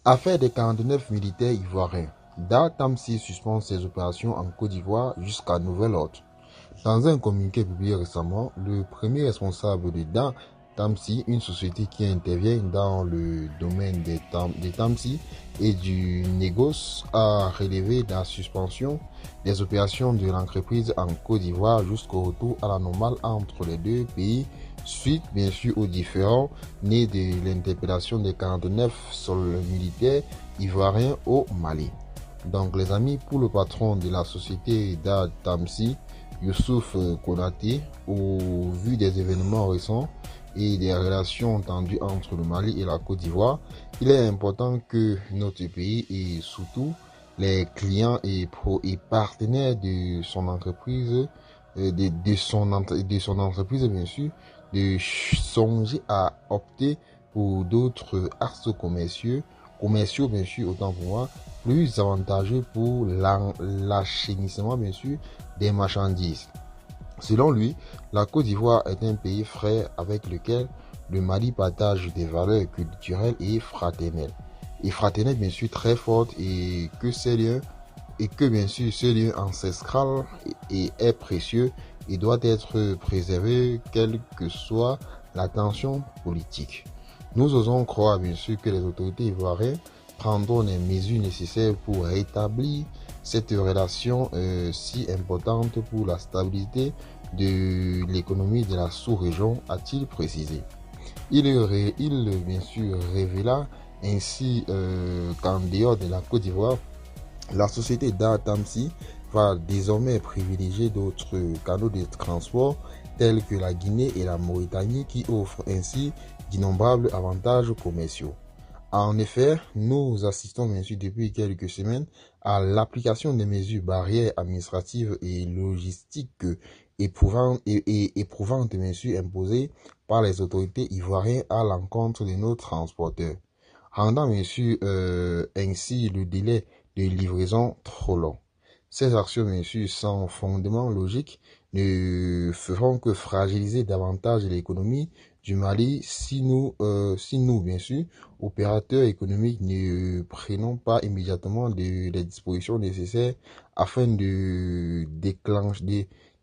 Affaire des 49 militaires ivoiriens. Da Tamsi suspend ses opérations en Côte d'Ivoire jusqu'à nouvel ordre. Dans un communiqué publié récemment, le premier responsable de Da Tamsi, une société qui intervient dans le domaine des Tamsi et du négoce, a relevé la suspension des opérations de l'entreprise en Côte d'Ivoire jusqu'au retour à la normale entre les deux pays, suite bien sûr aux différends nés de l'interpellation des 49 soldats militaires ivoiriens au Mali. Donc les amis, pour le patron de la société Da Tamsi, Youssouf Konaté, au vu des événements récents et des relations tendues entre le Mali et la Côte d'Ivoire, il est important que notre pays et surtout les clients et partenaires de son entreprise, de son entreprise bien sûr, de songer à opter pour d'autres axes commerciaux bien sûr, autant pour moi, plus avantageux pour l'acheminement bien sûr des marchandises. Selon lui, la Côte d'Ivoire est un pays frère avec lequel le Mali partage des valeurs culturelles et fraternelles. Et fraternelles bien sûr très fortes et que bien sûr ce lien ancestral est précieux et doit être préservé quelle que soit la tension politique. Nous osons croire bien sûr que les autorités ivoiriennes prendront les mesures nécessaires pour rétablir cette relation si importante pour la stabilité de l'économie de la sous-région, a-t-il précisé. Il bien sûr révéla ainsi qu'en dehors de la Côte d'Ivoire, la société Da Tamsi va désormais privilégier d'autres canaux de transport tels que la Guinée et la Mauritanie qui offrent ainsi d'innombrables avantages commerciaux. En effet, nous assistons bien sûr depuis quelques semaines à l'application des mesures barrières administratives et logistiques éprouvantes bien sûr imposées par les autorités ivoiriennes à l'encontre de nos transporteurs, rendant bien sûr ainsi le délai de livraison trop long. Ces actions bien sûr sans fondement logique ne feront que fragiliser davantage l'économie du Mali si nous bien sûr opérateurs économiques ne prenons pas immédiatement les dispositions nécessaires afin de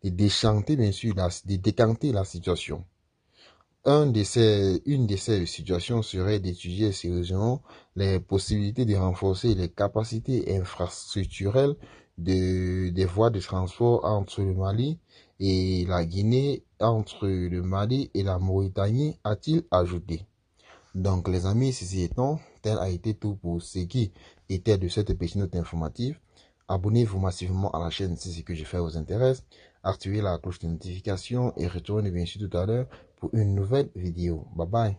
déchanter bien sûr de décanter la situation. Une de ces situations serait d'étudier sérieusement les possibilités de renforcer les capacités infrastructurelles des voies de transport entre le Mali et la Guinée, entre le Mali et la Mauritanie, a-t-il ajouté. Donc les amis, ceci étant, tel a été tout pour ce qui était de cette petite note informative. Abonnez-vous massivement à la chaîne si ce que je fais vous intéresse. Activez la cloche de notification et retournez bien sûr tout à l'heure pour une nouvelle vidéo. Bye bye.